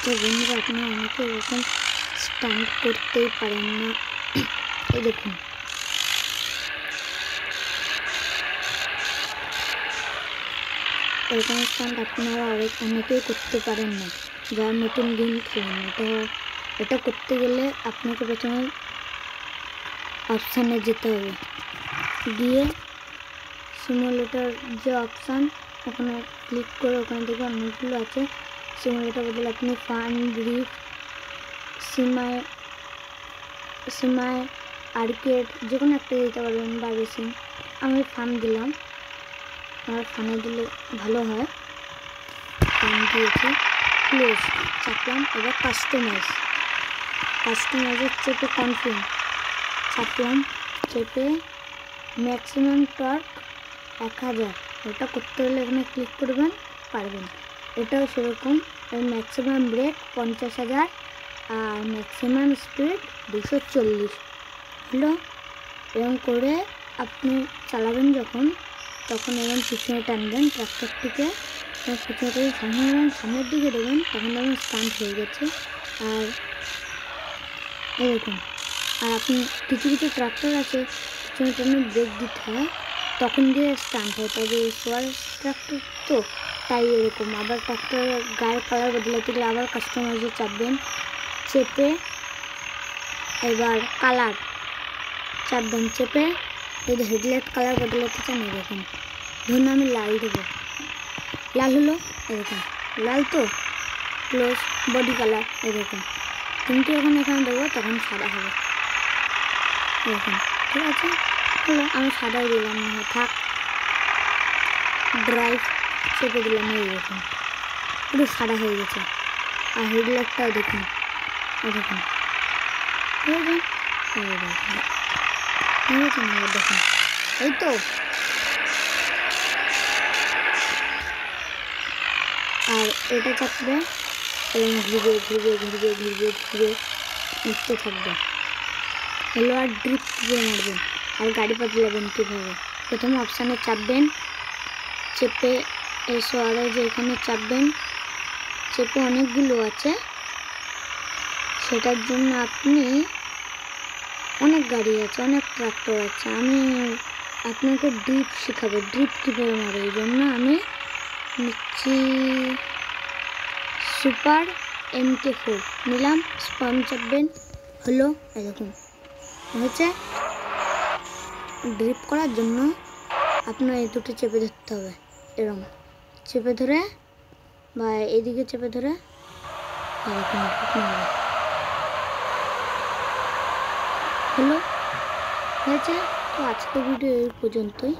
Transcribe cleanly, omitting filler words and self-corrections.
তো বন্ধুরা আপনারা অনেকে এরকম স্টান্ট করতেই পারেন না। এই দেখুন এরকম স্টান্ট আপনারা অনেকেই করতে পারেন না, যারা নতুন গেম খেলেন। এটা করতে গেলে আপনাকে প্রথমে অপশানে যেতে হবে, গিয়ে সিমুলেটর যে অপশান ওখানে ক্লিক করে ওখানে থেকে অনেকগুলো আছে সিমুলেটর বদলে আপনি ফান, ড্রিফট, সিমাই আর্কেড যে কোনো একটা দিতে পারবেন বা রেসিং। আমি ফান দিলাম, আমার ফানে দিলে ভালো হয়, ফান দিয়েছি। ক্লোজ চাপলাম, এবার কাস্টমাইজের চেপে কনফার্ম চাপলাম, চেপে ম্যাক্সিমাম টর্ক 1000 ওটা করতে হলে এখানে ক্লিক করবেন, পারবেন। এটাও সেরকম, ওই ম্যাক্সিমাম ব্রেক 50,000 আর ম্যাক্সিমাম স্পিড 240 হলো। এরকম করে আপনি চালাবেন যখন, তখন এরকম পিছনে টানবেন ট্রাক্টরটিকে, পিছনে সামনের দিকে দেবেন, তখন দেখবেন স্টান্ট হয়ে গেছে। আর এরকম, আর আপনি কিছু ট্রাক্টর আছে পিছনে টানে ব্রেক দিতে হয়, তখন গিয়ে স্টান্ট হয়। তবে সোয়ার ট্রাক্টর তো তাই এরকম। আবার ট্রাক্টরের গায়ের কালার বদলাতে গেলে আবার কাস্টমাইজে চাপবেন, চেপে এবার কালার চাপবেন, চেপে যদি হেডলাইট কালার বদলাতে চান এরকম, ধরুন আমি লাল দেবো, লাল হলো এরকম, লাল তো ক্লোজ বডি কালার এরকম, কিন্তু যখন এখানে দেবো তখন সাদা হবে এরকম, ঠিক আছে। হলো, আমি সাদাই দিলাম, না থাক, ড্রাইভ চেপে দিলাম, এইরকম পুরো সাদা হয়ে গেছে। আর হেডলাইটটাও দেখুন এরকম দেখুন, এই তো। আর এটা চাপবে এবং ঘুরবে উঠতে থাকবে। হলো, আর ড্রিপ কীভাবে মারবেন আর গাড়ি বদলাবেন কীভাবে, প্রথমে অপশানে চাপবেন, চেপে এসো আরও যে এখানে চাপবেন, চেপে অনেকগুলো আছে, সেটার জন্য আপনি অনেক গাড়ি আছে, অনেক ট্রাক্টর আছে। আমি আপনাকে ড্রিপ শেখাবো, ড্রিপ কীভাবে মারে। এই জন্য আমি নিচ্ছি সুপার MK4 নিলাম, স্পাম চাপবেন, হলো এরকম হয়েছে। ড্রিপ করার জন্য আপনার এই দুটো চেপে ধরতে হবে, এরকম চেপে ধরে বা এদিকে চেপে ধরে এরকম হলো, হয়েছে। তো আজকের ভিডিও এই পর্যন্তই।